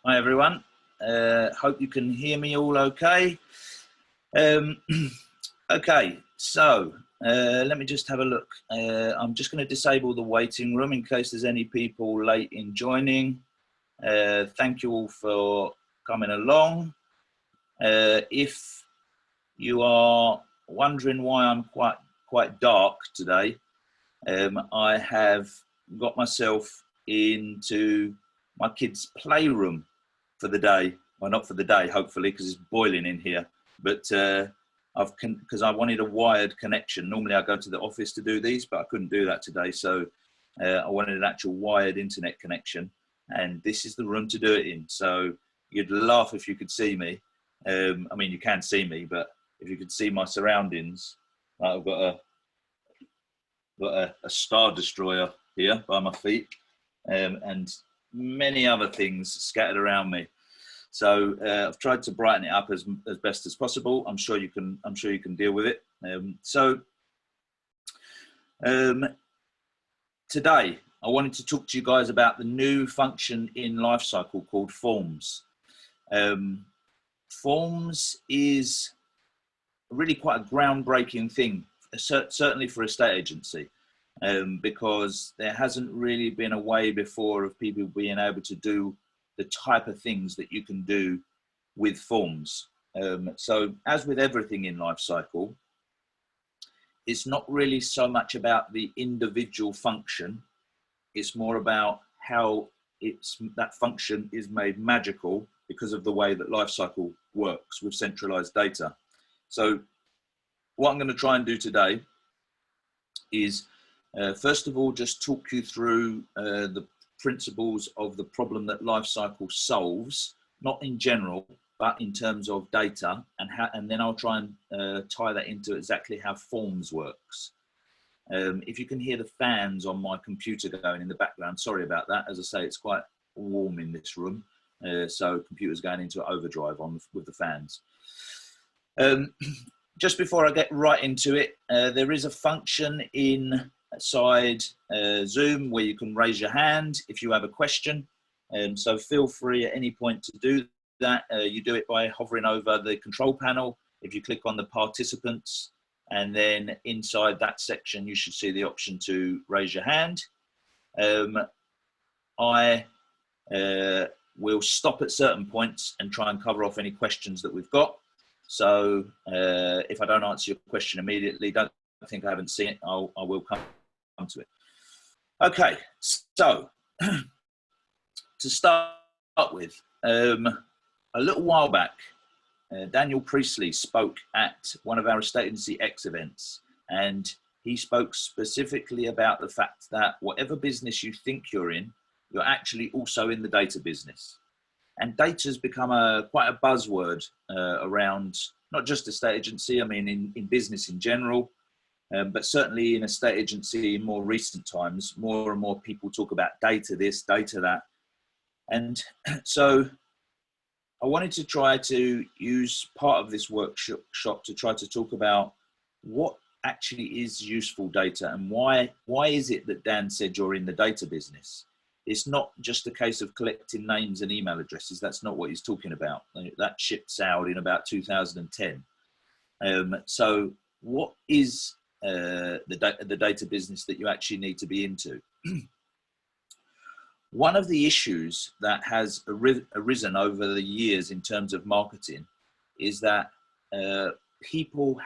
Hi everyone, hope you can hear me all okay. Okay, so let me just have a look. I'm just going to disable the waiting room in case there's any people late in joining. Thank you all for coming along. If you are wondering why I'm quite dark today, I have got myself into my kids' playroom for the day. Well, not for the day, hopefully, because it's boiling in here. But because I wanted a wired connection. Normally I go to the office to do these, but I couldn't do that today. So I wanted an actual wired internet connection. And this is the room to do it in. So you'd laugh if you could see me. I mean, you can see me, but if you could see my surroundings, I've got a Star Destroyer here by my feet, and many other things scattered around me. So I've tried to brighten it up as best as possible. I'm sure you can deal with it. Today I wanted to talk to you guys about the new function in Lifecycle called Forms. Forms is really quite a groundbreaking thing, certainly for a estate agency, because there hasn't really been a way before of people being able to do the type of things that you can do with forms. So as with everything in Lifecycle, it's not really so much about the individual function. It's more about how that function is made magical because of the way that Lifecycle works with centralized data. So what I'm going to try and do today is, first of all, just talk you through the principles of the problem that Lifecycle solves, not in general, but in terms of data, and then I'll try and tie that into exactly how Forms works. If you can hear the fans on my computer going in the background, sorry about that. As I say, it's quite warm in this room, so computer's going into overdrive with the fans. Just before I get right into it, there is a function inside Zoom where you can raise your hand if you have a question. So feel free at any point to do that. You do it by hovering over the control panel. If you click on the participants, and then inside that section, you should see the option to raise your hand. I will stop at certain points and try and cover off any questions that we've got. So if I don't answer your question immediately, don't think I haven't seen it. I will come to it. Okay, so to start with, a little while back, Daniel Priestley spoke at one of our Estate Agency X events, and he spoke specifically about the fact that whatever business you think you're in, you're actually also in the data business. And data has become quite a buzzword around not just estate agency, I mean in business in general, but certainly in estate agency in more recent times, more and more people talk about data this, data that. And so I wanted to try to use part of this workshop to try to talk about what actually is useful data and why is it that Dan said you're in the data business. It's not just a case of collecting names and email addresses. That's not what he's talking about. That ship sailed in about 2010. So what is the data business that you actually need to be into? One of the issues that has arisen over the years in terms of marketing is that people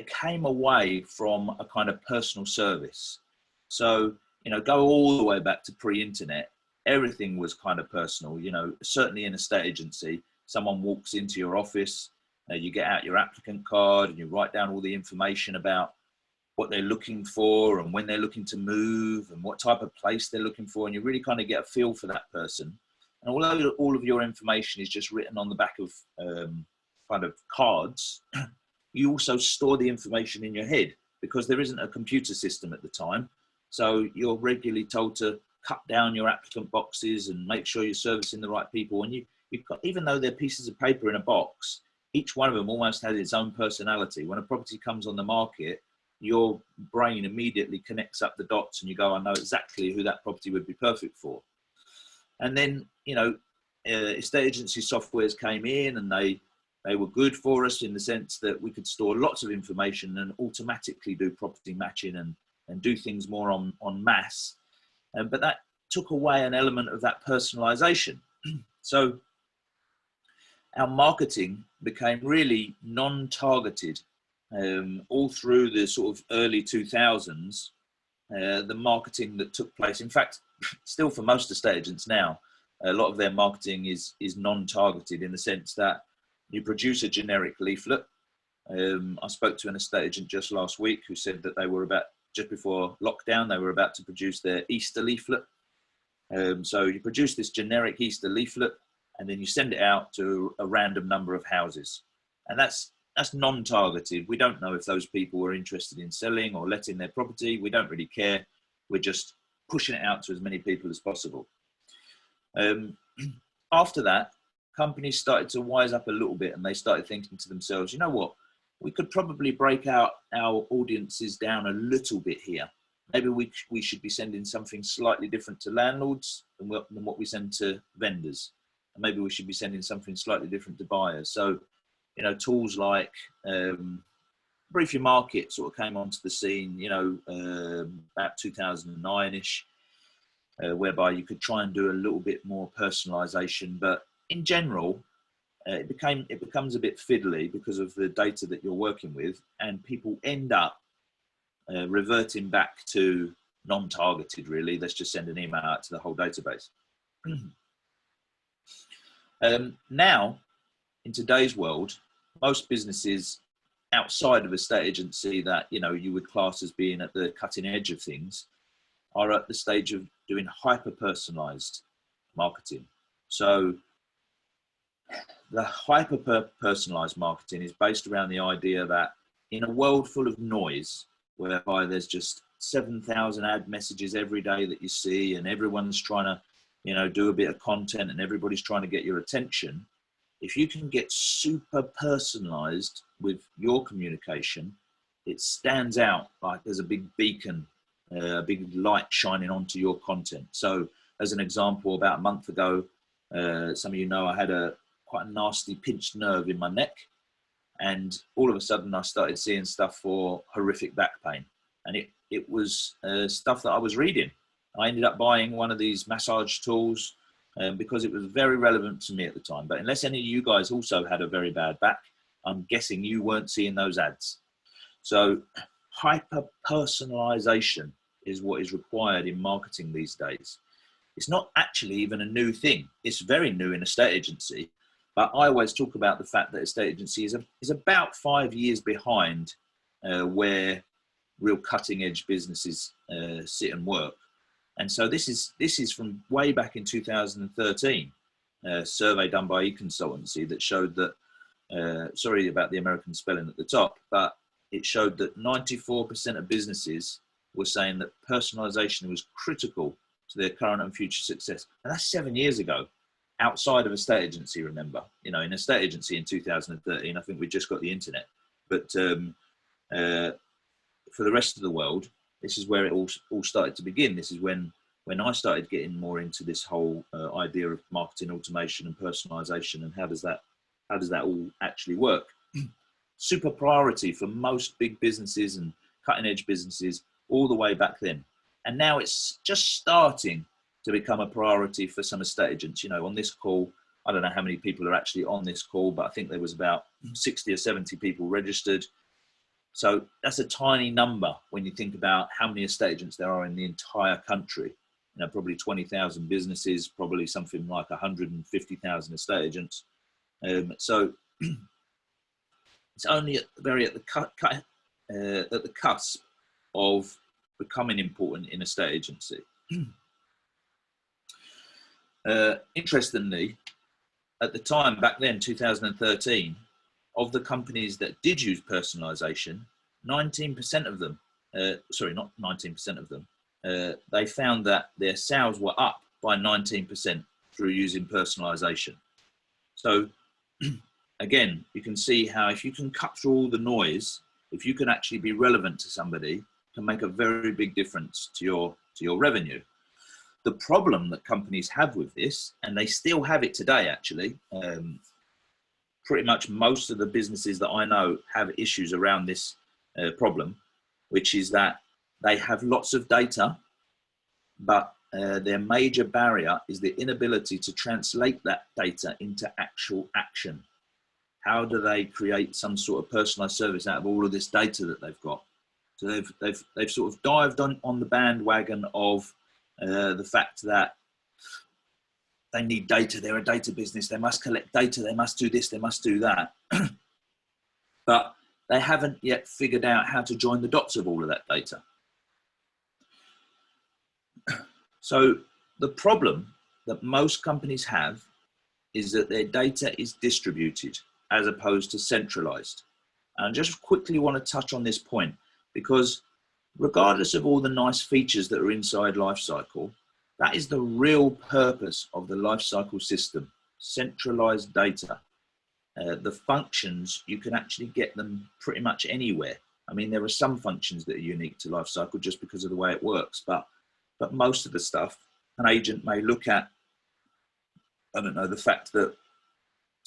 came away from a kind of personal service. So, you know, go all the way back to pre-internet, everything was kind of personal. You know, certainly in a estate agency, someone walks into your office, you get out your applicant card and you write down all the information about what they're looking for and when they're looking to move and what type of place they're looking for. And you really kind of get a feel for that person. And although all of your information is just written on the back of kind of cards, you also store the information in your head because there isn't a computer system at the time. So you're regularly told to cut down your applicant boxes and make sure you're servicing the right people. And you've got, even though they're pieces of paper in a box, each one of them almost has its own personality. When a property comes on the market, your brain immediately connects up the dots and you go, I know exactly who that property would be perfect for. And then, you know, estate agency softwares came in, and they were good for us in the sense that we could store lots of information and automatically do property matching and do things more on mass. But that took away an element of that personalisation. So our marketing became really non-targeted. All through the sort of early 2000s, the marketing that took place, in fact, still for most estate agents now, a lot of their marketing is non-targeted in the sense that you produce a generic leaflet. I spoke to an estate agent just last week who said that they were just before lockdown, they were about to produce their Easter leaflet. So you produce this generic Easter leaflet and then you send it out to a random number of houses. And that's non-targeted. We don't know if those people are interested in selling or letting their property. We don't really care. We're just pushing it out to as many people as possible. After that, companies started to wise up a little bit, and they started thinking to themselves, you know what, we could probably break out our audiences down a little bit here. Maybe we should be sending something slightly different to landlords than what we send to vendors. And maybe we should be sending something slightly different to buyers. So, you know, tools like Brief Your Market sort of came onto the scene, you know, about 2009-ish, whereby you could try and do a little bit more personalisation. But in general, it becomes a bit fiddly because of the data that you're working with, and people end up reverting back to non-targeted, really. Let's just send an email out to the whole database. Now, in today's world, most businesses outside of a estate agency that, you know, you would class as being at the cutting edge of things are at the stage of doing hyper-personalized marketing. So the hyper-personalized marketing is based around the idea that in a world full of noise, whereby there's just 7,000 ad messages every day that you see, and everyone's trying to, you know, do a bit of content, and everybody's trying to get your attention, if you can get super personalized with your communication, it stands out like there's a big beacon, a big light shining onto your content. So as an example, about a month ago, some of you know I had quite a nasty pinched nerve in my neck, and all of a sudden I started seeing stuff for horrific back pain, and it was stuff that I was reading. I ended up buying one of these massage tools because it was very relevant to me at the time. But unless any of you guys also had a very bad back, I'm guessing you weren't seeing those ads. So hyper-personalization is what is required in marketing these days. It's not actually even a new thing. It's very new in estate agency, but I always talk about the fact that estate agency is about 5 years behind where real cutting edge businesses sit and work. And so this is from way back in 2013, a survey done by eConsultancy that showed that, sorry about the American spelling at the top, but it showed that 94% of businesses were saying that personalization was critical to their current and future success. And that's 7 years ago, outside of a estate agency, remember. You know, in a estate agency in 2013, I think we just got the internet. But for the rest of the world, this is where it all started to begin. This is when I started getting more into this whole idea of marketing automation and personalization, and how does that all actually work. Super priority for most big businesses and cutting edge businesses all the way back then. And now it's just starting to become a priority for some estate agents. You know, on this call, I don't know how many people are actually on this call, but I think there was about 60 or 70 people registered. So that's a tiny number when you think about how many estate agents there are in the entire country. You know, probably 20,000 businesses, probably something like 150,000 estate agents. So it's only at the cusp of becoming important in estate agency. Interestingly, at the time back then, 2013, of the companies that did use personalization, 19% of them, sorry, not 19% of them, they found that their sales were up by 19% through using personalization. So again, you can see how if you can cut through all the noise, if you can actually be relevant to somebody, can make a very big difference to your revenue. The problem that companies have with this, and they still have it today actually, pretty much most of the businesses that I know have issues around this problem, which is that they have lots of data, but their major barrier is the inability to translate that data into actual action. How do they create some sort of personalized service out of all of this data that they've got? So they've sort of dived on the bandwagon of the fact that they need data. They're a data business. They must collect data. They must do this. They must do that. But they haven't yet figured out how to join the dots of all of that data. So the problem that most companies have is that their data is distributed as opposed to centralized. And I just quickly want to touch on this point, because regardless of all the nice features that are inside Lifecycle, that is the real purpose of the Lifecycle system, centralized data. The functions, you can actually get them pretty much anywhere. I mean, there are some functions that are unique to Lifecycle just because of the way it works, but most of the stuff, an agent may look at, I don't know, the fact that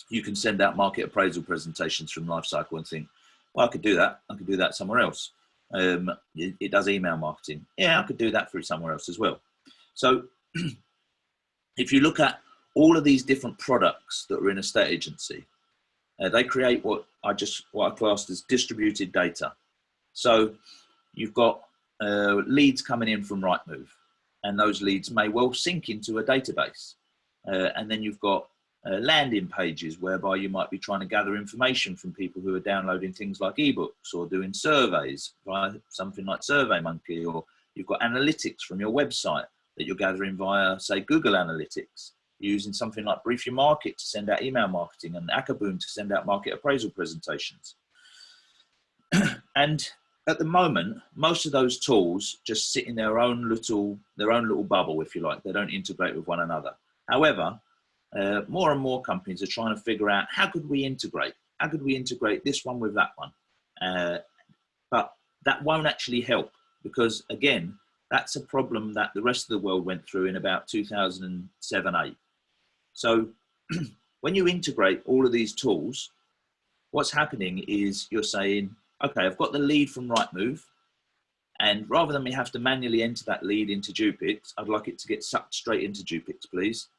you can send out market appraisal presentations from Lifecycle and think, well, I could do that. I could do that somewhere else. It does email marketing. Yeah, I could do that through somewhere else as well. So if you look at all of these different products that are in a state agency, they create what I classed as distributed data. So you've got leads coming in from Rightmove, and those leads may well sync into a database. And then you've got landing pages whereby you might be trying to gather information from people who are downloading things like ebooks or doing surveys via something like SurveyMonkey, or you've got analytics from your website that you're gathering via, say, Google Analytics, using something like Brief Your Market to send out email marketing and Akaboom to send out market appraisal presentations. And at the moment, most of those tools just sit in their own little bubble, if you like. They don't integrate with one another. However, more and more companies are trying to figure out, how could we integrate? How could we integrate this one with that one? But that won't actually help, because again, that's a problem that the rest of the world went through in about 2007-8. So when you integrate all of these tools, what's happening is you're saying, okay, I've got the lead from Rightmove, and rather than me have to manually enter that lead into Dupix, I'd like it to get sucked straight into Dupix, please.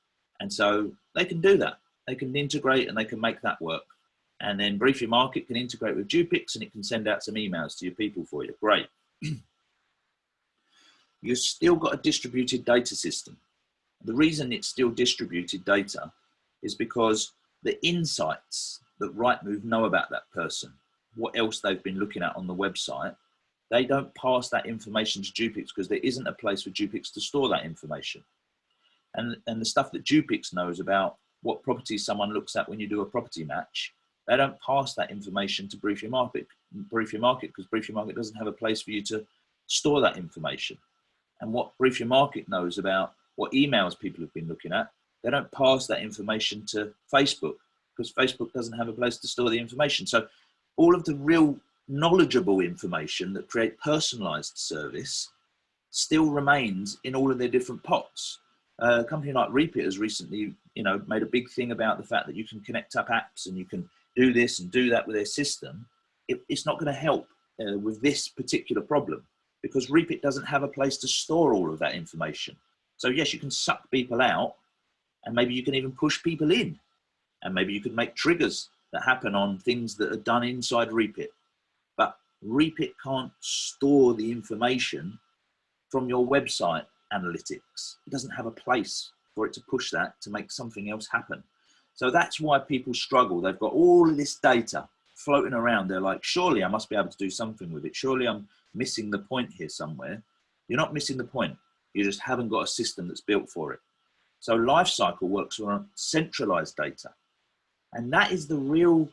And so they can do that. They can integrate and they can make that work. And then Brief Your Market can integrate with Dupix and it can send out some emails to your people for you. Great. You've still got a distributed data system. The reason it's still distributed data is because the insights that Rightmove know about that person, what else they've been looking at on the website, they don't pass that information to Dupix because there isn't a place for Dupix to store that information. And the stuff that Dupix knows about what properties someone looks at when you do a property match, they don't pass that information to Brief Your Market because Brief Your Market doesn't have a place for you to store that information. And what Brief Your Market knows about what emails people have been looking at, they don't pass that information to Facebook because Facebook doesn't have a place to store the information. So all of the real knowledgeable information that create personalized service still remains in all of their different pots. A company like Repeat has recently, made a big thing about the fact that you can connect up apps and you can do this and do that with their system. It's not going to help with this particular problem because Repeat doesn't have a place to store all of that information. So yes, you can suck people out and maybe you can even push people in, and maybe you could make triggers that happen on things that are done inside Repeat. But Repeat can't store the information from your website analytics. It doesn't have a place for it to push that to make something else happen. So that's why people struggle. They've got all of this data floating around. They're like, surely I must be able to do something with it. Surely I'm missing the point here somewhere. You're not missing the point. You just haven't got a system that's built for it. So Lifecycle works on centralized data. And that is the real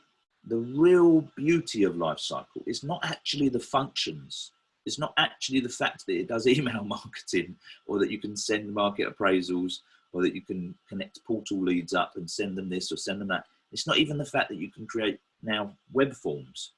beauty of Lifecycle. It's not actually the functions. It's not actually the fact that it does email marketing, or that you can send market appraisals, or that you can connect portal leads up and send them this or send them that. It's not even the fact that you can create now web forms.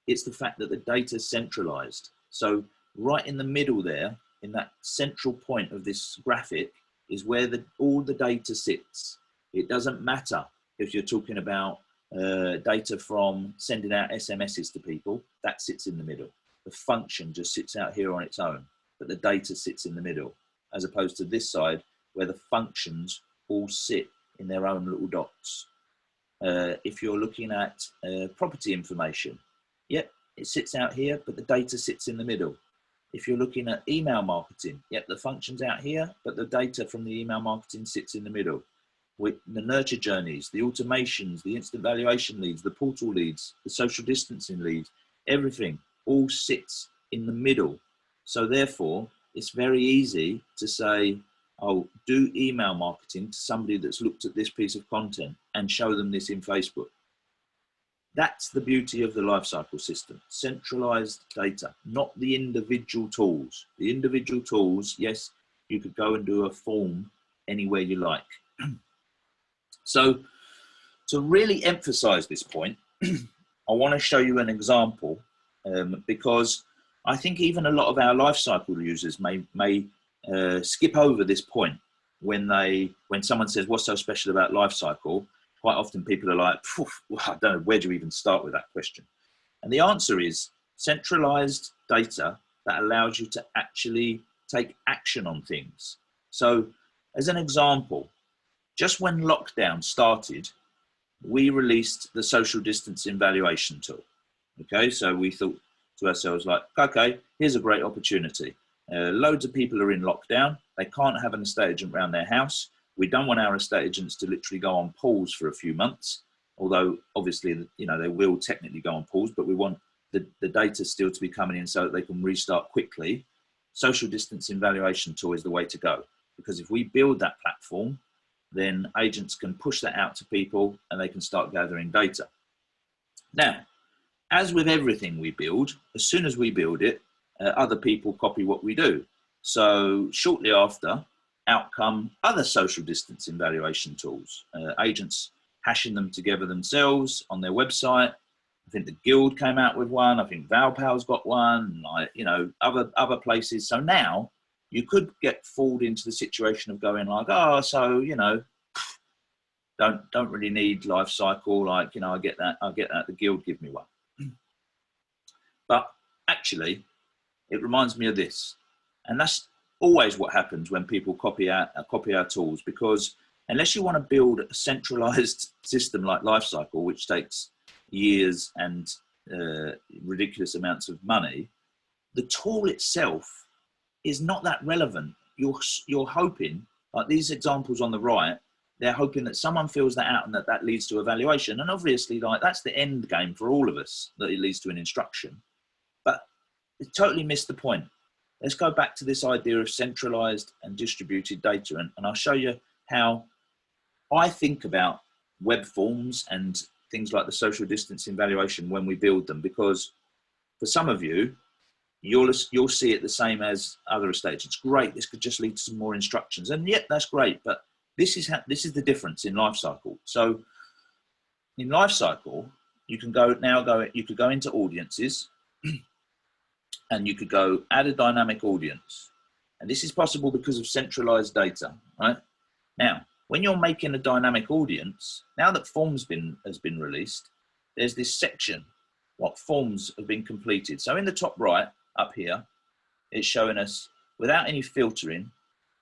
It's the fact that the data is centralized. So right in the middle there, in that central point of this graphic, is where all the data sits. It doesn't matter if you're talking about data from sending out SMSs to people, that sits in the middle. The function just sits out here on its own, but the data sits in the middle, as opposed to this side where the functions all sit in their own little dots. If you're looking at property information, yep, it sits out here, but the data sits in the middle. If you're looking at email marketing, yep, the function's out here, but the data from the email marketing sits in the middle. With the nurture journeys, the automations, the instant valuation leads, the portal leads, the social distancing leads, everything all sits in the middle. So therefore, it's very easy to say, oh, do email marketing to somebody that's looked at this piece of content and show them this in Facebook. That's the beauty of the Lifecycle system, centralized data, not the individual tools. The individual tools, yes, you could go and do a form anywhere you like. So to really emphasize this point, I want to show you an example because I think even a lot of our Lifecycle users may skip over this point when someone says, what's so special about Lifecycle? Quite often people are like, well, I don't know, where do you even start with that question? And the answer is centralized data that allows you to actually take action on things. So as an example, just when lockdown started, we released the social distancing evaluation tool. Okay, so we thought to ourselves like, okay, here's a great opportunity. Loads of people are in lockdown. They can't have an estate agent around their house. We don't want our estate agents to literally go on pause for a few months, although obviously, you know, they will technically go on pause, but we want the data still to be coming in so that they can restart quickly. Social distancing evaluation tool is the way to go, because if we build that platform, then agents can push that out to people and they can start gathering data. Now, as with everything we build, as soon as we build it, other people copy what we do. So shortly after, out come other social distancing evaluation tools. Agents hashing them together themselves on their website. I think the Guild came out with one. I think Valpal's got one. You know, other places. So now you could get fooled into the situation of going like, oh, so you know, don't really need Lifecycle. Like, you know, I get that. The Guild give me one. But actually, it reminds me of this, and that's always what happens when people copy our tools, because unless you want to build a centralized system like Lifecycle, which takes years and ridiculous amounts of money, the tool itself is not that relevant. You're hoping, like these examples on the right, they're hoping that someone fills that out and that leads to evaluation. And obviously, like, that's the end game for all of us, that it leads to an instruction. But it totally missed the point. Let's go back to this idea of centralized and distributed data. And I'll show you how I think about web forms and things like the social distancing evaluation when we build them, because for some of you, you'll see it the same as other estate agents. Great, this could just lead to some more instructions. And yet that's great, but this is the difference in Lifecycle. So in Lifecycle, you could go into audiences, and you could go add a dynamic audience. And this is possible because of centralized data, right? Now, when you're making a dynamic audience, now that forms has been released, there's this section, what forms have been completed. So in the top right, up here, it's showing us, without any filtering,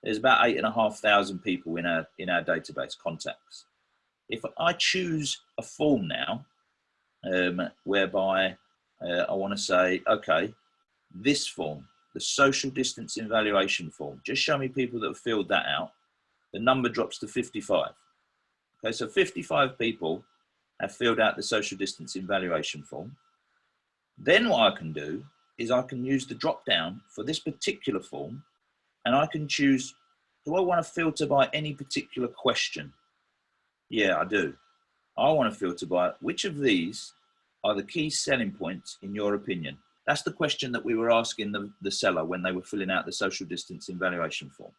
there's about 8,500 people in our database contacts. If I choose a form now, whereby I want to say, okay, this form, the social distancing evaluation form, just show me people that have filled that out, the number drops to 55. Okay, so 55 people have filled out the social distancing evaluation form. Then what I can do is I can use the drop down for this particular form, and I can choose, do I want to filter by any particular question? Yeah, I do. I want to filter by which of these are the key selling points in your opinion. That's the question that we were asking the seller when they were filling out the social distancing evaluation form.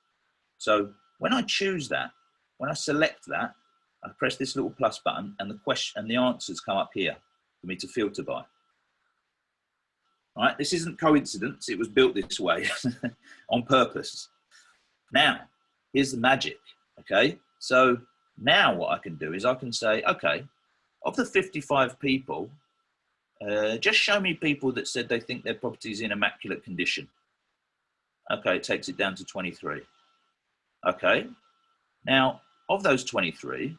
So when I choose that, when I select that, I press this little plus button, and the question and the answers come up here for me to filter by. All right, this isn't coincidence. It was built this way on purpose. Now, here's the magic. Okay, so now what I can do is I can say, okay, of the 55 people, just show me people that said they think their property is in immaculate condition. Okay, it takes it down to 23. Okay, now of those 23,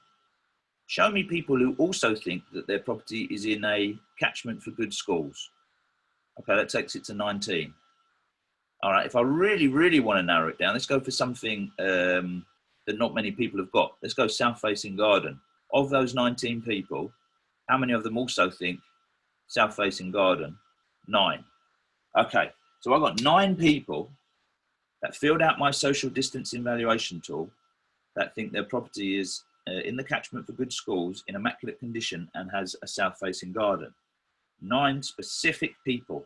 show me people who also think that their property is in a catchment for good schools. Okay, that takes it to 19. All right, if I really, really want to narrow it down, let's go for something that not many people have got. Let's go south-facing garden. Of those 19 people, how many of them also think south-facing garden? 9. Okay, so I've got 9 people that filled out my social distancing valuation tool that think their property is in the catchment for good schools in immaculate condition and has a south-facing garden. 9 specific people.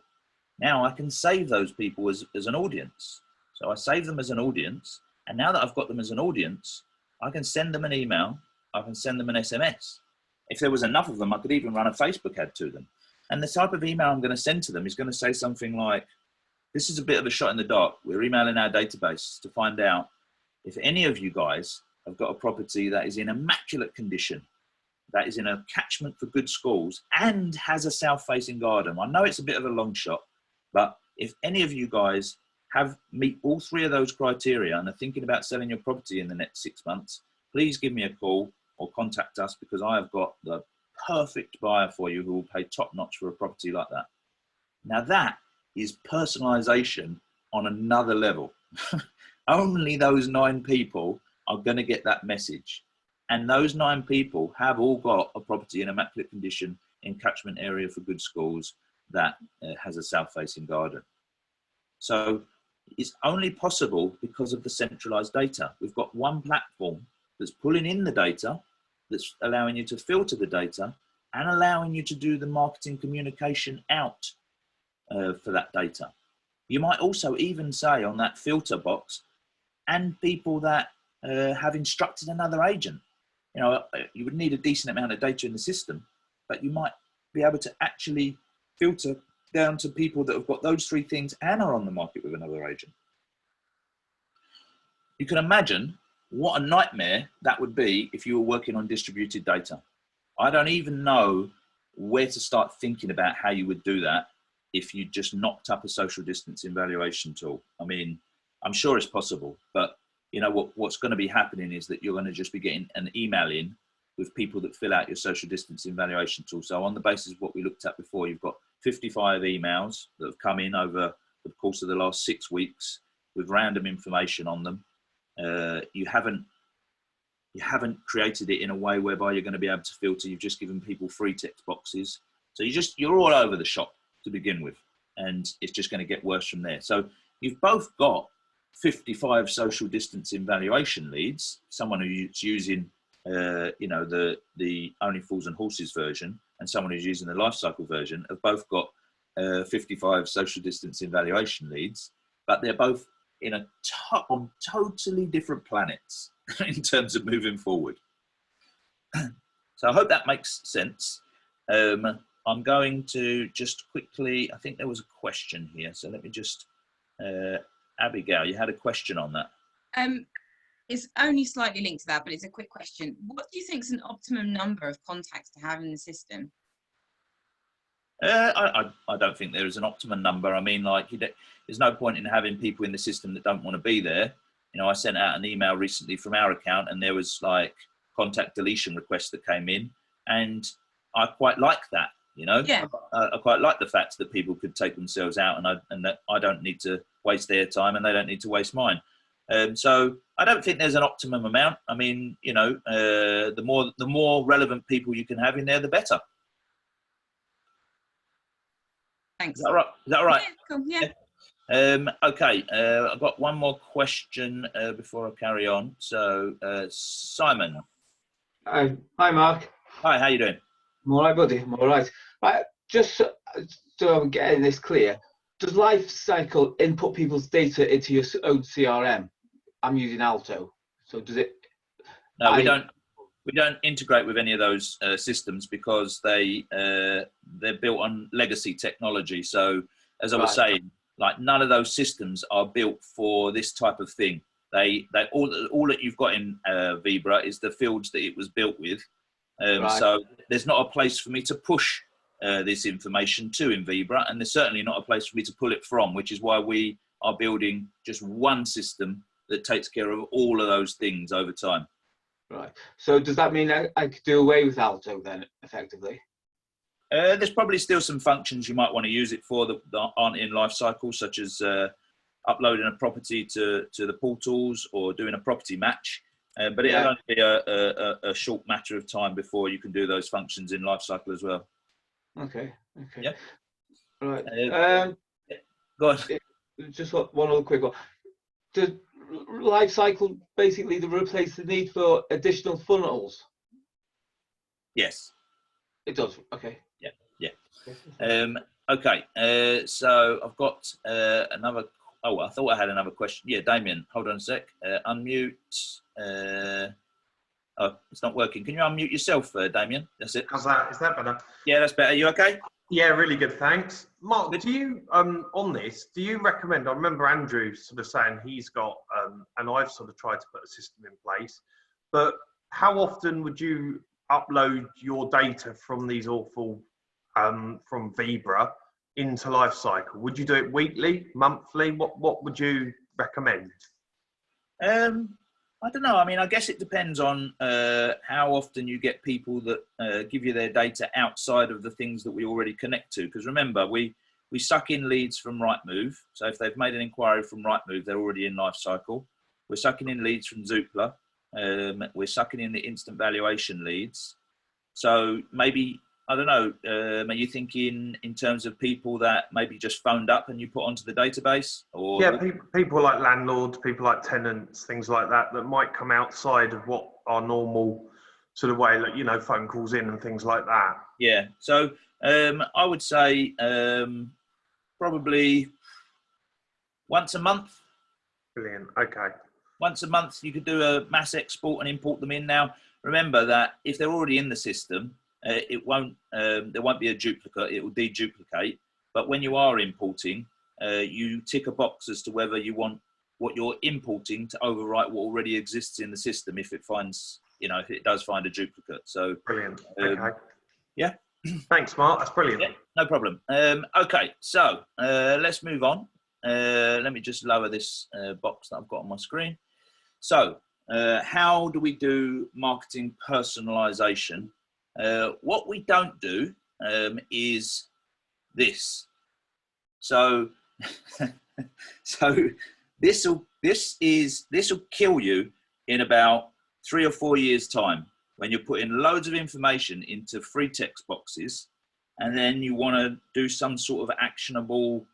Now I can save those people as an audience. So I save them as an audience, and now that I've got them as an audience, I can send them an email, I can send them an SMS. If there was enough of them, I could even run a Facebook ad to them. And the type of email I'm going to send to them is going to say something like, this is a bit of a shot in the dark. We're emailing our database to find out if any of you guys have got a property that is in immaculate condition, that is in a catchment for good schools and has a south-facing garden. I know it's a bit of a long shot, but if any of you guys meet all 3 of those criteria and are thinking about selling your property in the next 6 months, please give me a call or contact us, because I have got the perfect buyer for you who will pay top notch for a property like that. Now that is personalisation on another level. Only those 9 people are going to get that message. And those 9 people have all got a property in immaculate condition in catchment area for good schools that has a south-facing garden. So it's only possible because of the centralised data. We've got one platform that's pulling in the data, that's allowing you to filter the data and allowing you to do the marketing communication out for that data. You might also even say on that filter box, and people that have instructed another agent. You know, you would need a decent amount of data in the system, but you might be able to actually filter down to people that have got those 3 things and are on the market with another agent. You can imagine what a nightmare that would be if you were working on distributed data. I don't even know where to start thinking about how you would do that if you just knocked up a social distancing valuation tool. I mean, I'm sure it's possible, but you know what's going to be happening is that you're going to just be getting an email in with people that fill out your social distancing valuation tool. So on the basis of what we looked at before, you've got 55 emails that have come in over the course of the last 6 weeks with random information on them. You haven't created it in a way whereby you're going to be able to filter. You've just given people free text boxes. So you're all over the shop to begin with, and it's just going to get worse from there. So you've both got 55 social distancing valuation leads, someone who's using the Only Fools and Horses version and someone who's using the Lifecycle version have both got 55 social distancing valuation leads, but they're both on totally different planets in terms of moving forward. So I hope that makes sense. I'm going to just quickly, I think there was a question here, so let me just, Abigail, you had a question on that. It's only slightly linked to that, but it's a quick question. What do you think is an optimum number of contacts to have in the system? I don't think there is an optimum number. I mean, like, there's no point in having people in the system that don't want to be there. You know, I sent out an email recently from our account, and there was like contact deletion requests that came in, and I quite like that. You know, yeah. I quite like the fact that people could take themselves out, and that I don't need to waste their time, and they don't need to waste mine. So I don't think there's an optimum amount. I mean, you know, the more relevant people you can have in there, the better. Thanks. Is that right? Is that all right? Yeah, cool. Yeah. Okay, I've got one more question before I carry on. So, Simon. Hi, Mark. Hi, how you doing? I'm all right, buddy. I'm all right. Right, just so I'm getting this clear, does Lifecycle input people's data into your own CRM? I'm using Alto, so does it? No, we don't. We don't integrate with any of those systems because they're built on legacy technology. So, as I was saying, like none of those systems are built for this type of thing. all that you've got in Vibra is the fields that it was built with. Right. So there's not a place for me to push this information to in Vibra, and there's certainly not a place for me to pull it from, which is why we are building just one system that takes care of all of those things over time. Right. So does that mean I could do away with Alto then, effectively? There's probably still some functions you might want to use it for that aren't in Lifecycle, such as uploading a property to the portals or doing a property match. But it'll only be a short matter of time before you can do those functions in Lifecycle as well. Okay. Okay. Yeah. Right. Go on. Just one other quick one. Does Lifecycle basically replace the need for additional funnels? Yes. It does. Okay. Yeah. Okay. So I've got another. Oh, I thought I had another question. Yeah, Damien, hold on a sec. Unmute. Oh, it's not working. Can you unmute yourself, Damien? That's it. How's that? Is that better? Yeah, that's better. You okay? Yeah, really good, thanks. Mark, do you, on this, do you recommend, I remember Andrew sort of saying he's got, and I've sort of tried to put a system in place, but how often would you upload your data from these awful, from Vibra into Lifecycle? Would you do it weekly, monthly? What would you recommend? I don't know. I mean, I guess it depends on how often you get people that give you their data outside of the things that we already connect to. Because remember, we suck in leads from Rightmove. So if they've made an inquiry from Rightmove, they're already in Lifecycle. We're sucking in leads from Zoopla. We're sucking in the instant valuation leads. So maybe, I don't know, are you thinking in terms of people that maybe just phoned up and you put onto the database? Or yeah, people like landlords, people like tenants, things like that, that might come outside of what our normal sort of way, like, you know, phone calls in and things like that. Yeah, so I would say probably once a month. Brilliant, okay. Once a month, you could do a mass export and import them in. Now, remember that if they're already in the system, there won't be a duplicate, it will deduplicate. But when you are importing, you tick a box as to whether you want what you're importing to overwrite what already exists in the system if it finds, you know, if it does find a duplicate. So brilliant. Okay. Yeah. Thanks, Mark. That's brilliant. Yeah, no problem. Okay, so let's move on. Let me just lower this box that I've got on my screen. So how do we do marketing personalization? What we don't do is this. So, so this will kill you in about 3 or 4 years' time when you're putting loads of information into free text boxes, and then you want to do some sort of actionable,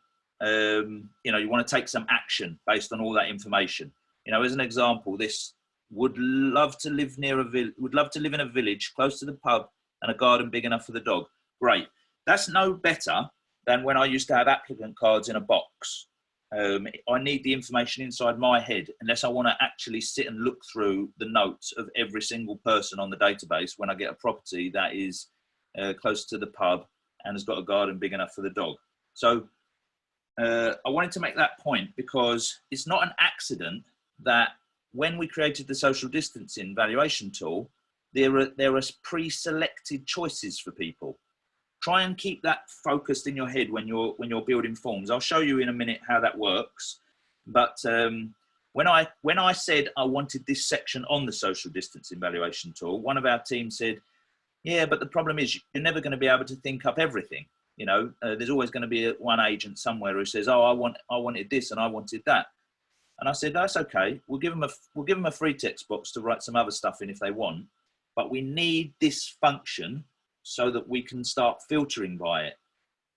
you know, you want to take some action based on all that information. You know, as an example, this would love to live near would love to live in a village close to the pub and a garden big enough for the dog. Great. That's no better than when I used to have applicant cards in a box. I need the information inside my head unless I want to actually sit and look through the notes of every single person on the database when I get a property that is close to the pub and has got a garden big enough for the dog. So I wanted to make that point because it's not an accident that when we created the social distancing valuation tool, there are pre-selected choices for people. Try and keep that focused in your head when you're building forms. I'll show you in a minute how that works. But when I said I wanted this section on the social distancing valuation tool, one of our team said, "Yeah, but the problem is you're never going to be able to think up everything. You know, there's always going to be one agent somewhere who says, oh, I wanted this and I wanted that." And I said, that's okay. We'll give them a free text box to write some other stuff in if they want, but we need this function so that we can start filtering by it.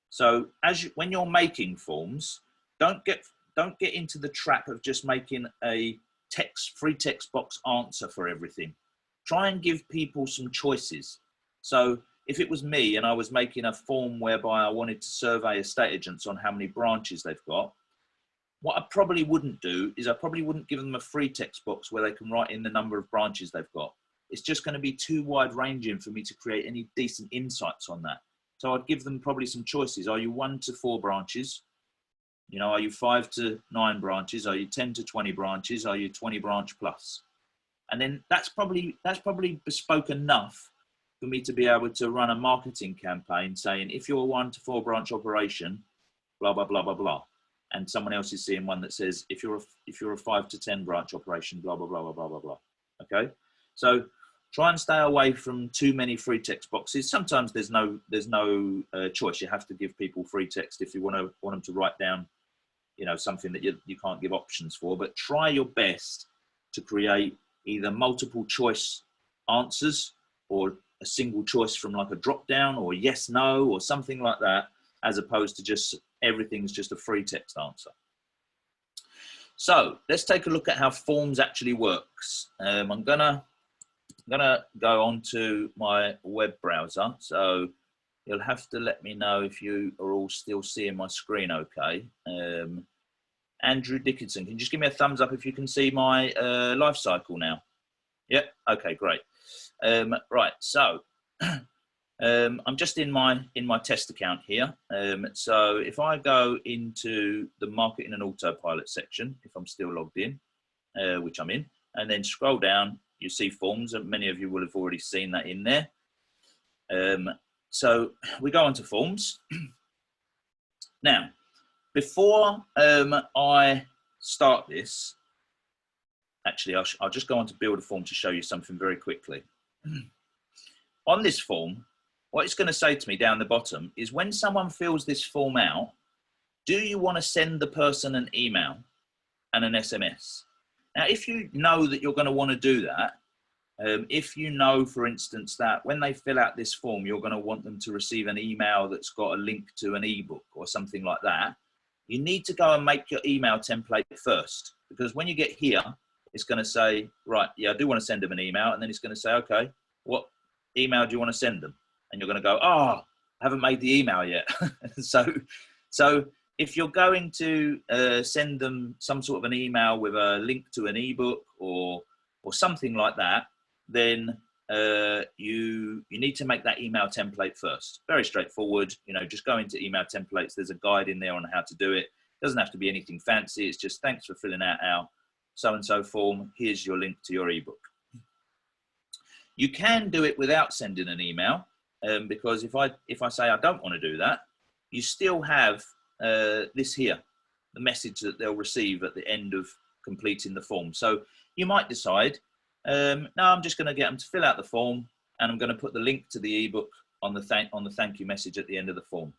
So when you're making forms, don't get into the trap of just making a free text box answer for everything. Try and give people some choices. So if it was me and I was making a form whereby I wanted to survey estate agents on how many branches they've got, what I probably wouldn't do is I probably wouldn't give them a free text box where they can write in the number of branches they've got. It's just going to be too wide ranging for me to create any decent insights on that. So I'd give them probably some choices. Are you 1 to 4 branches? You know, are you 5 to 9 branches? Are you 10 to 20 branches? Are you 20 branch plus? And then that's probably bespoke enough for me to be able to run a marketing campaign saying, if you're a 1 to 4 branch operation, blah, blah, blah, blah, blah. And someone else is seeing one that says, if you're a 5 to 10 branch operation, blah, blah, blah, blah, blah, blah, blah. Okay. So try and stay away from too many free text boxes. Sometimes there's no choice. You have to give people free text if you want them to write down, you know, something that you can't give options for. But try your best to create either multiple choice answers or a single choice from like a drop down or yes, no, or something like that, as opposed to just everything's just a free text answer. So let's take a look at how forms actually works. I'm gonna go on to my web browser. So you'll have to let me know if you are all still seeing my screen okay. Andrew Dickinson, can you just give me a thumbs up if you can see my Lifecycle now? Yep, okay, great. Right, so I'm just in my test account here. So if I go into the marketing and autopilot section, if I'm still logged in, which I'm in, and then scroll down, you see forms, and many of you will have already seen that in there. So we go on to forms. Now, before I start this, actually, I'll just go on to build a form to show you something very quickly. On this form, what it's going to say to me down the bottom is when someone fills this form out, do you want to send the person an email and an SMS? Now, if you know that you're going to want to do that, if you know, for instance, that when they fill out this form, you're going to want them to receive an email that's got a link to an ebook or something like that, you need to go and make your email template first, because when you get here, it's going to say, right, yeah, I do want to send them an email. And then it's going to say, okay, what email do you want to send them? And you're going to go, oh, I haven't made the email yet. So if you're going to send them some sort of an email with a link to an ebook or something like that, then you need to make that email template first. Very straightforward. You know, just go into email templates. There's a guide in there on how to do it. It doesn't have to be anything fancy. It's just thanks for filling out our so-and-so form. Here's your link to your ebook. You can do it without sending an email, because if I say I don't want to do that, you still have this here, the message that they'll receive at the end of completing the form. So you might decide, no, I'm just going to get them to fill out the form, and I'm going to put the link to the ebook on the thank you message at the end of the form.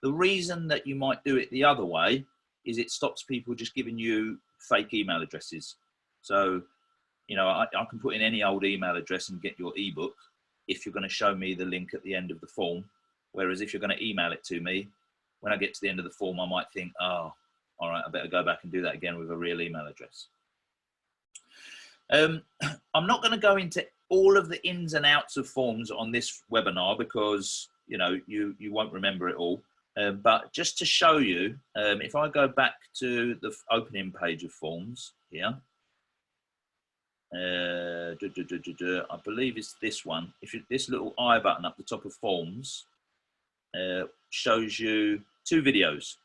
The reason that you might do it the other way is it stops people just giving you fake email addresses. So, you know, I can put in any old email address and get your ebook if you're going to show me the link at the end of the form. Whereas if you're going to email it to me, when I get to the end of the form, I might think, oh, all right, I better go back and do that again with a real email address. I'm not going to go into all of the ins and outs of forms on this webinar because, you know, you won't remember it all. But just to show you, if I go back to the opening page of forms here, I believe it's this one. This little I button up the top of forms shows you 2 videos.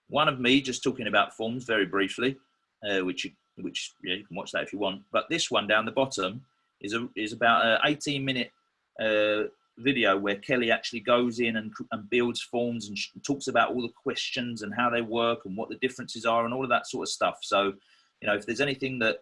One of me just talking about forms very briefly, which yeah, you can watch that if you want. But this one down the bottom is about an 18-minute video where Kelly actually goes in and builds forms and talks about all the questions and how they work and what the differences are and all of that sort of stuff. So, you know, if there's anything that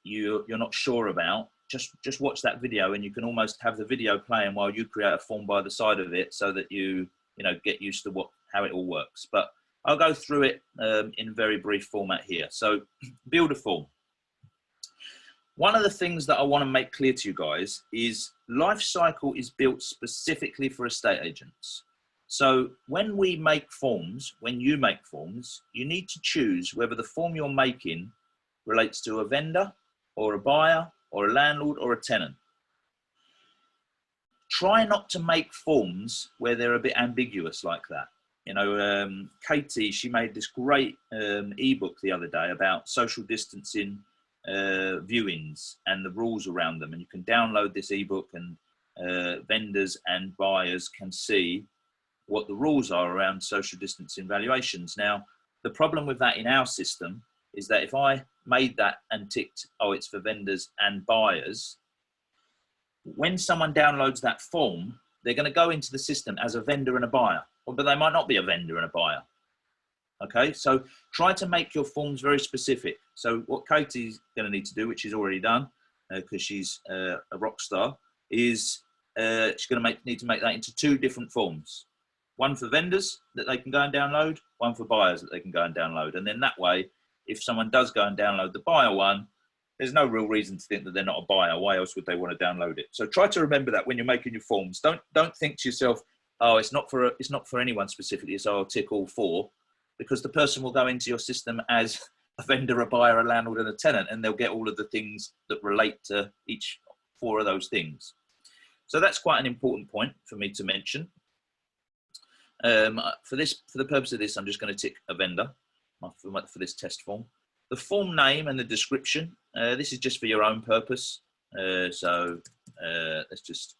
you're not sure about, just watch that video, and you can almost have the video playing while you create a form by the side of it, so that you know, get used to how it all works. But I'll go through it in very brief format here. So build a form. One of the things that I want to make clear to you guys is Lifecycle is built specifically for estate agents. So when we make forms, when you make forms, you need to choose whether the form you're making relates to a vendor or a buyer or a landlord or a tenant. Try not to make forms where they're a bit ambiguous like that. You know, Katie, she made this great ebook the other day about social distancing viewings and the rules around them. And you can download this ebook, and vendors and buyers can see what the rules are around social distancing valuations. Now, The problem with that in our system is that if I made that and ticked, oh, it's for vendors and buyers, when someone downloads that form, they're going to go into the system as a vendor and a buyer, but they might not be a vendor and a buyer. Okay, so try to make your forms very specific. So what Katie's going to need to do, which she's already done, because she's a rock star, is she's going to need to make that into 2 different forms. One for vendors that they can go and download, one for buyers that they can go and download. And then that way, if someone does go and download the buyer one, there's no real reason to think that they're not a buyer. Why else would they want to download it? So try to remember that when you're making your forms. Don't think to yourself, oh, it's not for anyone specifically, so I'll tick all 4, because the person will go into your system as a vendor, a buyer, a landlord, and a tenant, and they'll get all of the things that relate to each 4 of those things. So that's quite an important point for me to mention. For the purpose of this, I'm just going to tick a vendor for this test form. The form name and the description, this is just for your own purpose. So let's just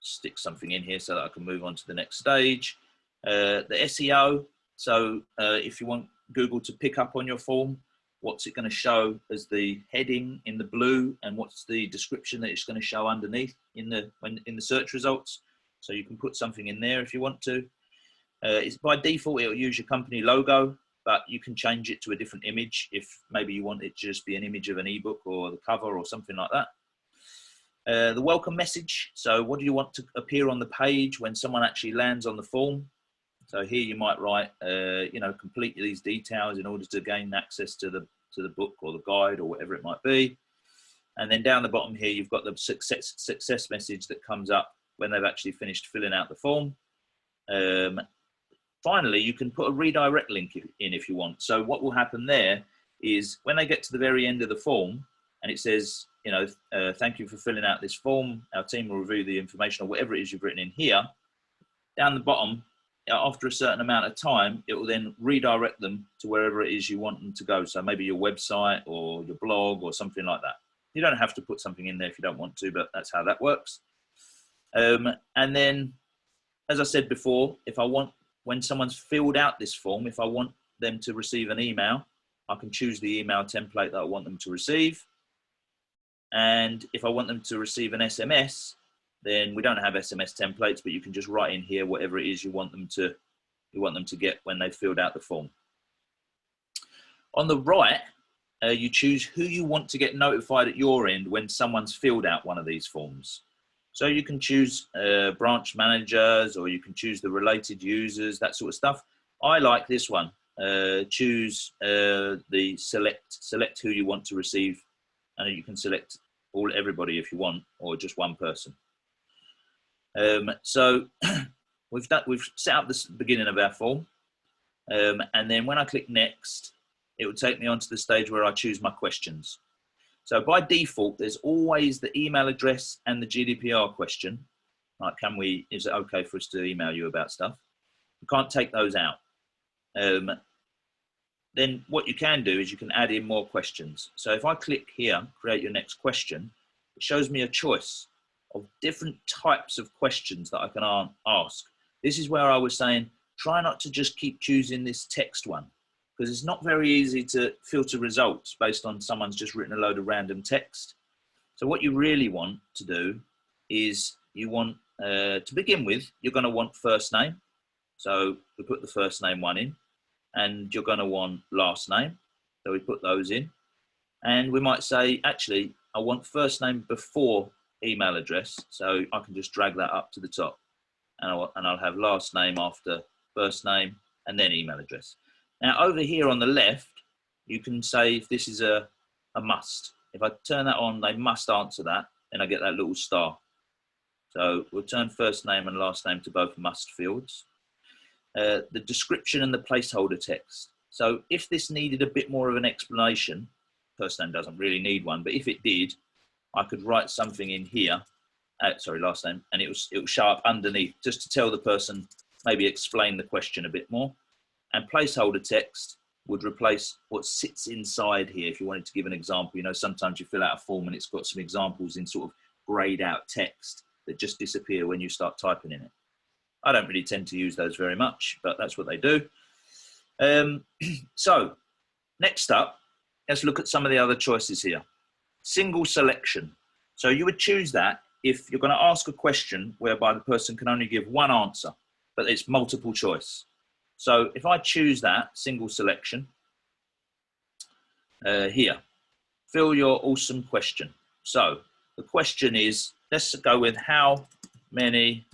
stick something in here so that I can move on to the next stage. The SEO, so if you want Google to pick up on your form, what's it going to show as the heading in the blue, and what's the description that it's going to show underneath in the search results. So you can put something in there if you want to. It's by default, it'll use your company logo, but you can change it to a different image if maybe you want it to just be an image of an ebook or the cover or something like that. The welcome message. So what do you want to appear on the page when someone actually lands on the form? So here you might write, you know, complete these details in order to gain access to the book or the guide or whatever it might be. And then down the bottom here, you've got the success message that comes up when they've actually finished filling out the form. Finally, you can put a redirect link in if you want. So what will happen there is when they get to the very end of the form and it says, you know, thank you for filling out this form, our team will review the information or whatever it is you've written in here, down the bottom, after a certain amount of time, it will then redirect them to wherever it is you want them to go. So maybe your website or your blog or something like that. You don't have to put something in there if you don't want to, but that's how that works. And then, as I said before, if I want, when someone's filled out this form, if I want them to receive an email, I can choose the email template that I want them to receive. And if I want them to receive an SMS, then we don't have SMS templates, but you can just write in here whatever it is you want them to get when they've filled out the form. On the right, you choose who you want to get notified at your end when someone's filled out one of these forms. So you can choose branch managers, or you can choose the related users, that sort of stuff. I like this one. Choose the select who you want to receive, and you can select everybody if you want, or just one person. So we've set up the beginning of our form, and then when I click next, it will take me onto the stage where I choose my questions. So by default, there's always the email address and the GDPR question. Like, is it okay for us to email you about stuff? You can't take those out. Then what you can do is you can add in more questions. So if I click here, create your next question, it shows me a choice of different types of questions that I can ask. This is where I was saying, try not to just keep choosing this text one, because it's not very easy to filter results based on someone's just written a load of random text. So what you really want to do is you want, to begin with, you're going to want first name. So we put the first name one in, and you're going to want last name. So we put those in, and we might say, actually, I want first name before email address. So I can just drag that up to the top, and I'll have last name after first name and then email address. Now over here on the left, you can say if this is a must. If I turn that on, they must answer that, and I get that little star. So we'll turn first name and last name to both must fields. The description and the placeholder text. So if this needed a bit more of an explanation, first name doesn't really need one, but if it did, I could write something in here, sorry, last name, and it will show up underneath just to tell the person, maybe explain the question a bit more. And placeholder text would replace what sits inside here. If you wanted to give an example, you know, sometimes you fill out a form and it's got some examples in sort of grayed out text that just disappear when you start typing in it. I don't really tend to use those very much, but that's what they do. So next up, let's look at some of the other choices here. Single selection. So you would choose that if you're going to ask a question whereby the person can only give one answer, but it's multiple choice. So if I choose that single selection here, fill your awesome question. So the question is, let's go with how many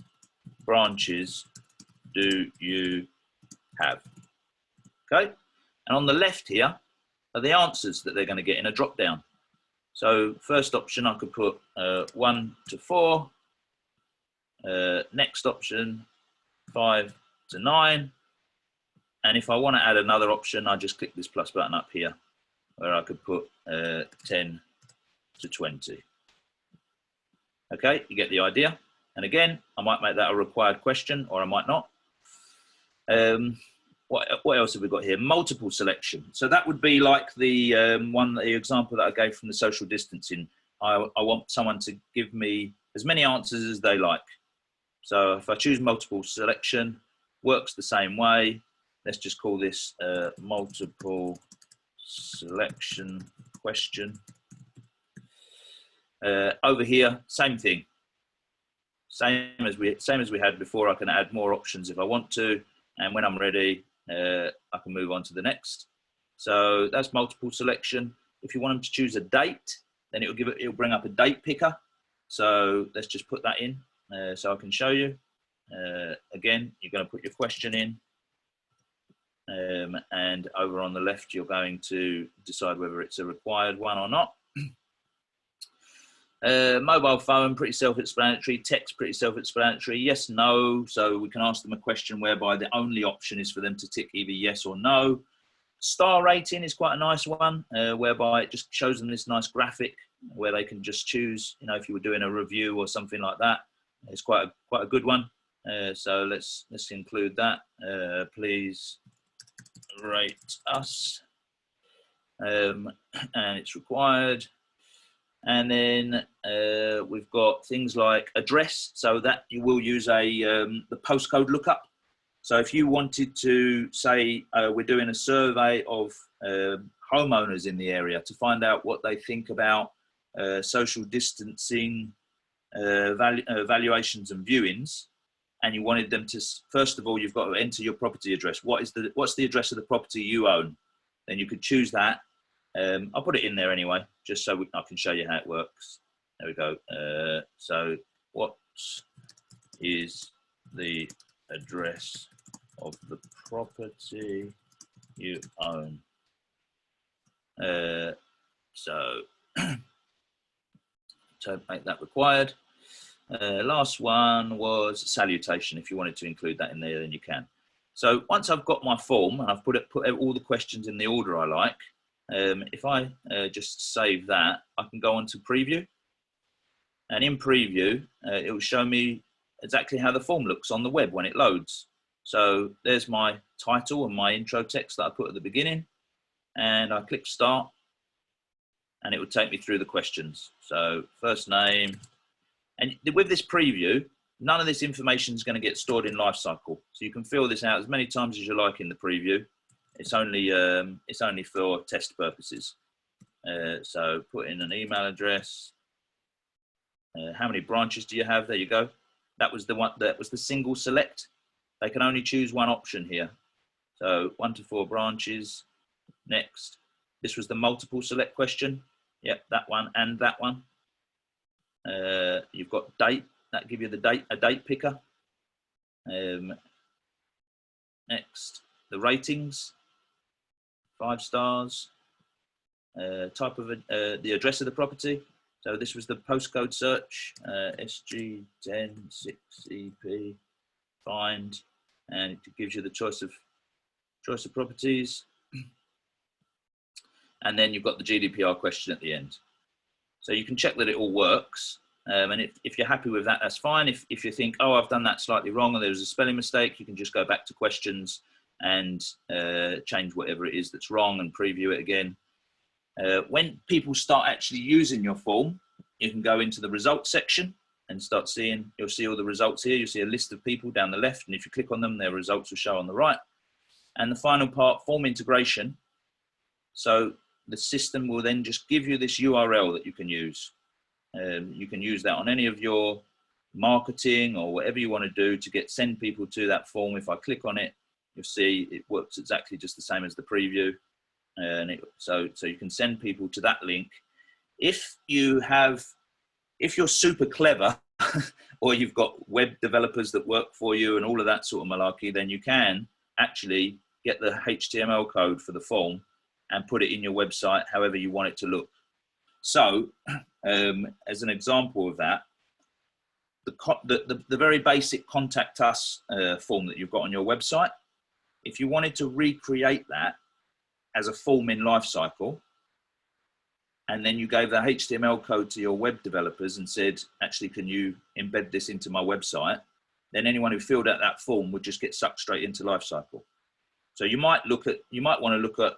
branches do you have? Okay, and on the left here are the answers that they're going to get in a drop down. So first option I could put 1 to 4, next option 5 to 9, and if I want to add another option I just click this plus button up here where I could put 10 to 20. Okay, you get the idea. And again, I might make that a required question or I might not. What else have we got here? Multiple selection. So that would be like the the example that I gave from the social distancing. I want someone to give me as many answers as they like. So if I choose multiple selection, works the same way. Let's just call this multiple selection question. Over here, same thing. Same as we had before. I can add more options if I want to, and when I'm ready, I can move on to the next. So that's multiple selection. If you want them to choose a date, then it'll bring up a date picker. So let's just put that in so I can show you. Again, you're going to put your question in, and over on the left, you're going to decide whether it's a required one or not. Mobile phone, pretty self-explanatory. Text, pretty self-explanatory. Yes, no. So we can ask them a question whereby the only option is for them to tick either yes or no. Star rating is quite a nice one, whereby it just shows them this nice graphic where they can just choose, you know, if you were doing a review or something like that. It's quite a good one. So let's include that. Please rate us, and it's required. And then we've got things like address, so that you will use the postcode lookup. So if you wanted to say we're doing a survey of homeowners in the area to find out what they think about social distancing valuations and viewings, and you wanted them to, first of all, you've got to enter your property address. What's the address of the property you own? Then you could choose that. I'll put it in there anyway, just so I can show you how it works. There we go. So what is the address of the property you own? So to make that required. Last one was salutation. If you wanted to include that in there, then you can. So once I've got my form and I've put all the questions in the order I like, if I just save that, I can go on to preview, and in preview it will show me exactly how the form looks on the web when it loads. So there's my title and my intro text that I put at the beginning, and I click start and it will take me through the questions. So first name, and with this preview, none of this information is going to get stored in Lifecycle, so you can fill this out as many times as you like in the preview. It's only for test purposes. So put in an email address. How many branches do you have? There you go. That was the one. That was the single select. They can only choose one option here. So 1 to 4 branches. Next. This was the multiple select question. Yep, that one and that one. You've got date. That give you the date, a date picker. Next, the ratings. 5 stars, type of the address of the property. So this was the postcode search, SG106EP, find, and it gives you the choice of properties. And then you've got the GDPR question at the end. So you can check that it all works. And if you're happy with that, that's fine. If you think, oh, I've done that slightly wrong and there was a spelling mistake, you can just go back to questions and change whatever it is that's wrong and preview it again. When people start actually using your form, you can go into the results section and start seeing, you'll see all the results here. You'll see a list of people down the left, and if you click on them, their results will show on the right. And the final part, form integration. So the system will then just give you this URL that you can use. You can use that on any of your marketing or whatever you want to do to send people to that form. If I click on it, you'll see it works exactly just the same as the preview. And so you can send people to that link. If you're super clever or you've got web developers that work for you and all of that sort of malarkey, then you can actually get the HTML code for the form and put it in your website however you want it to look. So as an example of that, the very basic contact us form that you've got on your website, if you wanted to recreate that as a form in Lifecycle, and then you gave the HTML code to your web developers and said, actually, can you embed this into my website? Then anyone who filled out that form would just get sucked straight into Lifecycle. So you might want to look at,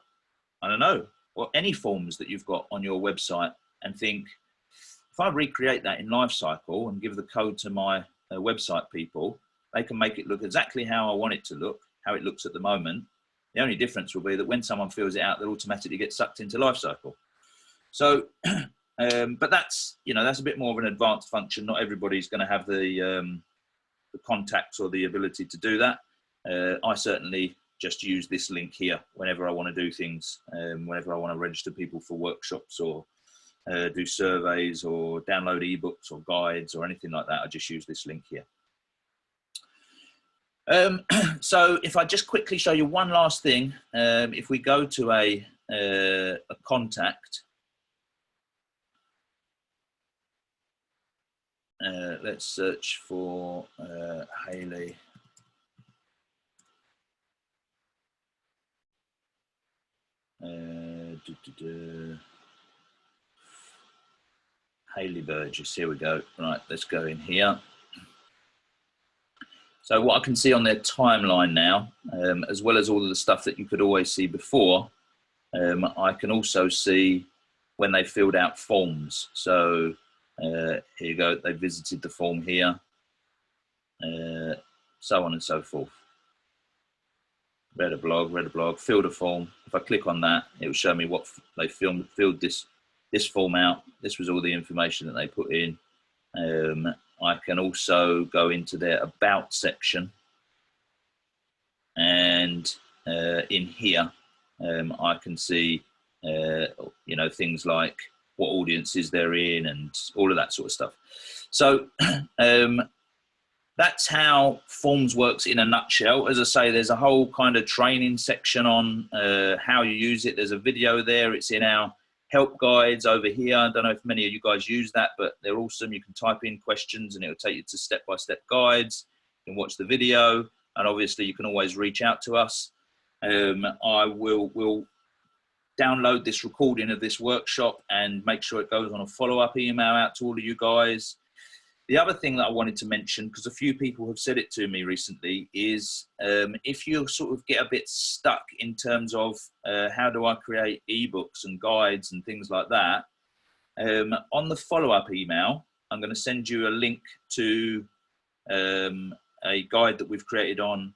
I don't know, or any forms that you've got on your website and think, if I recreate that in Lifecycle and give the code to my website people, they can make it look exactly how I want it to look, how it looks at the moment. The only difference will be that when someone fills it out, they'll automatically get sucked into Lifecycle. So, but that's a bit more of an advanced function. Not everybody's going to have the contacts or the ability to do that. I certainly just use this link here whenever I want to do things, whenever I want to register people for workshops or do surveys or download ebooks or guides or anything like that. I just use this link here. So if I just quickly show you one last thing, if we go to a contact, let's search for Hayley. Hayley Burgess, here we go. Right, let's go in here. So what I can see on their timeline now, as well as all of the stuff that you could always see before, I can also see when they filled out forms. So here you go, they visited the form here, so on and so forth. Read a blog, filled a form. If I click on that, it will show me what they filled this form out. This was all the information that they put in. I can also go into their about section, and in here I can see things like what audiences they're in and all of that sort of stuff. So that's how forms works in a nutshell. As I say, there's a whole kind of training section on how you use it. There's a video there. It's in our help guides over here. I don't know if many of you guys use that, but they're awesome. You can type in questions and it'll take you to step-by-step guides. You can watch the video, and obviously you can always reach out to us. I will download this recording of this workshop and make sure it goes on a follow-up email out to all of you guys. The other thing that I wanted to mention, because a few people have said it to me recently, is if you sort of get a bit stuck in terms of how do I create ebooks and guides and things like that, on the follow-up email, I'm going to send you a link to a guide that we've created on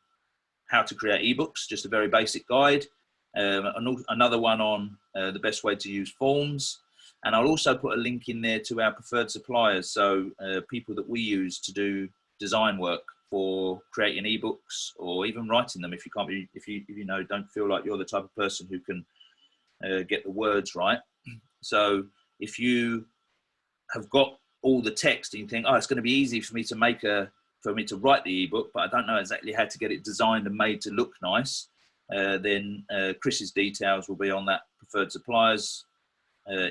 how to create ebooks, just a very basic guide. Another one on the best way to use forms. And I'll also put a link in there to our preferred suppliers. So people that we use to do design work for creating ebooks or even writing them if you can't be, if you don't feel like you're the type of person who can get the words right. So if you have got all the text and you think, oh, it's going to be easy for me to write the ebook, but I don't know exactly how to get it designed and made to look nice, then Chris's details will be on that preferred suppliers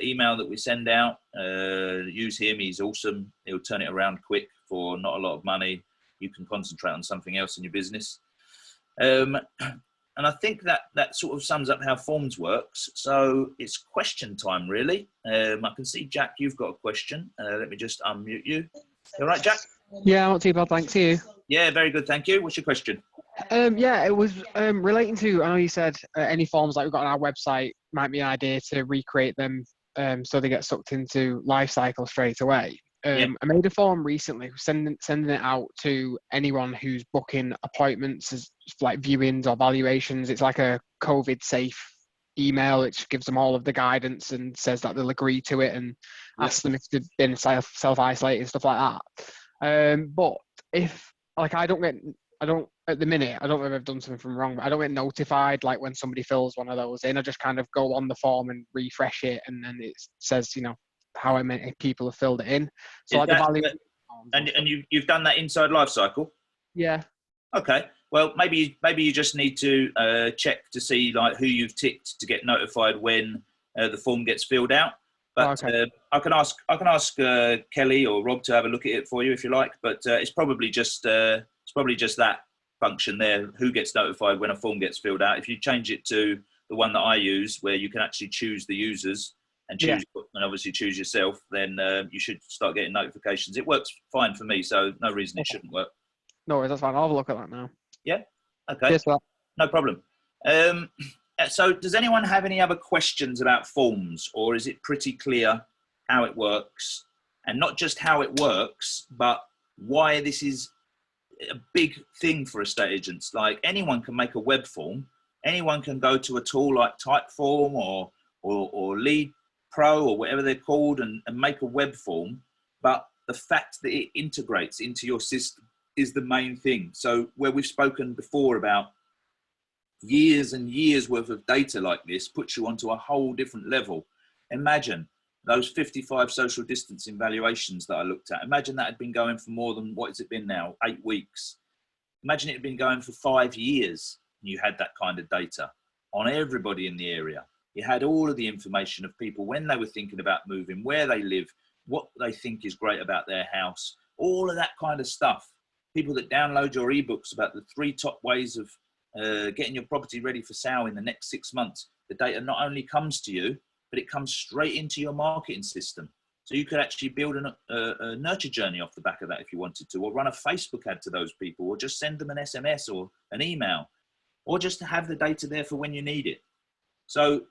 email that we send out. Use him, he's awesome. He'll turn it around quick for not a lot of money. You can concentrate on something else in your business. And I think that sort of sums up how forms works. So it's question time, really. I can see, Jack, you've got a question. Let me just unmute you. All right, Jack? Yeah, not too bad, thanks. You? Yeah, very good, thank you. What's your question? Yeah, it was relating to, I know you said any forms like we've got on our website might be an idea to recreate them so they get sucked into Lifecycle straight away. I made a form recently, sending it out to anyone who's booking appointments as like viewings or valuations. It's like a COVID safe email, which gives them all of the guidance and says that they'll agree to it, and ask them if they've been self-isolated and stuff like that. But if like I don't at the minute, I don't know if I've done something wrong, but I don't get notified like when somebody fills one of those in. I just kind of go on the form and refresh it, and then it says, you know, how many people have filled it in. So like the value. And you've done that inside Lifecycle? Yeah. Okay. Well, maybe you just need to check to see like who you've ticked to get notified when the form gets filled out. But I can ask Kelly or Rob to have a look at it for you if you like. But it's probably just that function there, who gets notified when a form gets filled out. If you change it to the one that I use, where you can actually choose the users and choose and obviously choose yourself, then you should start getting notifications. It works fine for me, so no reason it shouldn't work. No worries, that's fine. I'll have a look at that now. Yeah. Okay. Yes, sir. No problem. So does anyone have any other questions about forms, or is it pretty clear how it works? And not just how it works, but why this is a big thing for estate agents. Like anyone can make a web form. Anyone can go to a tool like Typeform or Lead Pro or whatever they're called and make a web form. But the fact that it integrates into your system is the main thing. So where we've spoken before about years and years worth of data like this puts you onto a whole different level. Imagine those 55 social distancing valuations that I looked at. Imagine that had been going for more than, what has it been now, 8 weeks. Imagine it had been going for 5 years and you had that kind of data on everybody in the area. You had all of the information of people when they were thinking about moving, where they live, what they think is great about their house, all of that kind of stuff. People that download your ebooks about the 3 top ways of getting your property ready for sale in the next 6 months. The data not only comes to you, but it comes straight into your marketing system. So you could actually build a nurture journey off the back of that if you wanted to, or run a Facebook ad to those people, or just send them an SMS or an email, or just to have the data there for when you need it. So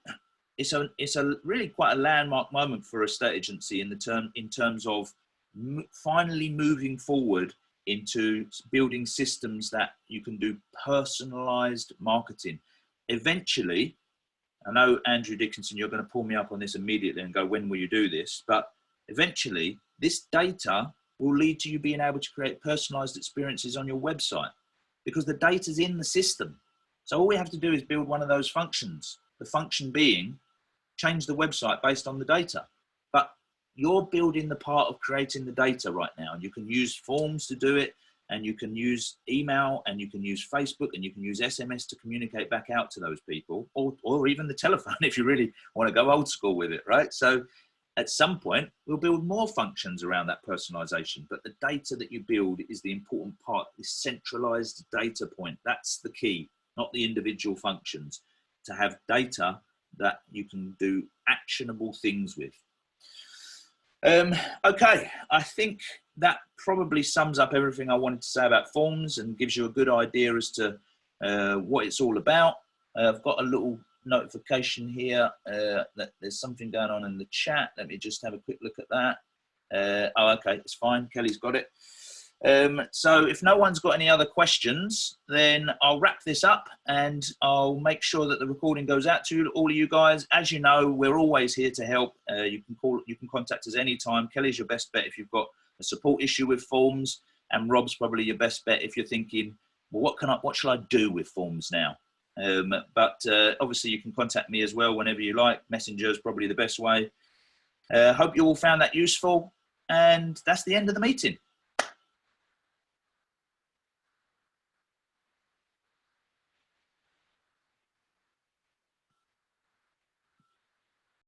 it's a really quite a landmark moment for a estate agency in terms of finally moving forward into building systems that you can do personalized marketing. Eventually, I know, Andrew Dickinson, you're going to pull me up on this immediately and go, when will you do this? But eventually, this data will lead to you being able to create personalized experiences on your website because the data's in the system. So all we have to do is build one of those functions. The function being, change the website based on the data. But you're building the part of creating the data right now. And you can use forms to do it. And you can use email, and you can use Facebook, and you can use SMS to communicate back out to those people, or even the telephone if you really want to go old school with it, right? So at some point, we'll build more functions around that personalization, but the data that you build is the important part, this centralized data point. That's the key, not the individual functions, to have data that you can do actionable things with. Okay, I think that probably sums up everything I wanted to say about forms and gives you a good idea as to what it's all about. I've got a little notification here that there's something going on in the chat. Let me just have a quick look at that. Oh, okay, it's fine. Kelly's got it. So if no one's got any other questions, then I'll wrap this up and I'll make sure that the recording goes out to all of you guys. As you know, we're always here to help. You can contact us anytime. Kelly's your best bet if you've got a support issue with forms, and Rob's probably your best bet if you're thinking, well, what shall I do with forms now? But obviously you can contact me as well whenever you like. Messenger is probably the best way. Hope you all found that useful, and that's the end of the meeting.